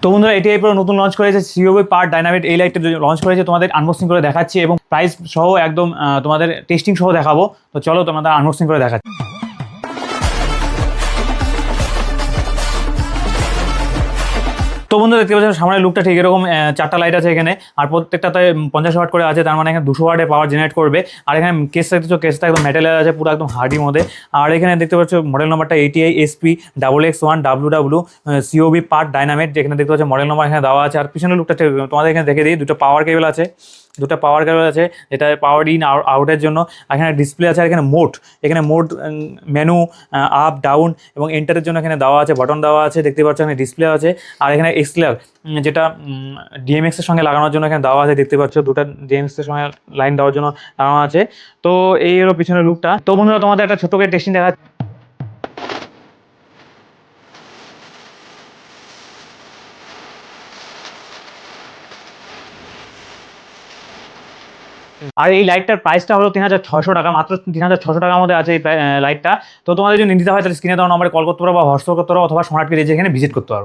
তো বন্ধুরা ATI pro নতুন লঞ্চ করেছে সিওবি পার্ট ডাইনামিক এই লাইটটা লঞ্চ করেছে, তোমাদের আনবক্সিং করে দেখাচ্ছি এবং প্রাইস সহ একদম তোমাদের টেস্টিং সহ দেখাবো। তো চলো তোমাদের আনবক্সিং করে দেখাচ্ছি। তো বন্ধুরা দেখতে পাচ্ছেন সামনের লুকটা ঠিক এরকম, চারটা লাইট আছে এখানে, আর প্রত্যেকটাতে 50 ওয়াট করে আছে, তার মানে এখানে 200 ওয়াটের পাওয়ার জেনারেট করবে। আর এখানে কেসটা দেখছো, কেসটা একদম মেটালের আছে, পুরো একদম হার্ডির মধ্যে। আর এখানে দেখতে পাচ্ছ মডেল নাম্বারটা ATI SP XX1WW COB part dynamic, যেখানে দেখতে পাচ্ছ মডেল নাম্বার এখানে দেওয়া আছে। আর পিছনের লুকটা তোমাদের এখানে দেখে দিই, দুটো পাওয়ার কেবল আছে, যেটা পাওয়ার ইন আউটের জন্য। এখানে ডিসপ্লে আছে, আর এখানে মোড মেনু আপ ডাউন এবং এন্টারের জন্য এখানে দেওয়া আছে, বাটন দেওয়া আছে, দেখতে পাচ্ছ এখানে ডিসপ্লে আছে। আর এখানে এক্সএলআর যেটা DMX এর সঙ্গে লাগানোর জন্য এখানে দেওয়া আছে, দেখতে পাচ্ছ দুটো DMX এর সঙ্গে লাইন দেওয়ার জন্য লাগানো আছে। তো এই হলো পিছনের লুকটা। তো বন্ধুরা তোমাদের একটা ছোট করে টেস্টিং দেখা। আর এই লাইটটার প্রাইসটা হলো 3600 টাকা, মাত্র 3600 টাকার মধ্যে আছে এই লাইটটা। তো তোমাদের যদি নিতে হয় তাহলে স্ক্রিনে দেওয়া নম্বরে কল করতে পারো বা হোয়াটসঅ্যাপ করতে পারো, অথবা স্মার্ট পেজে এখানে ভিজিট করতে পারো।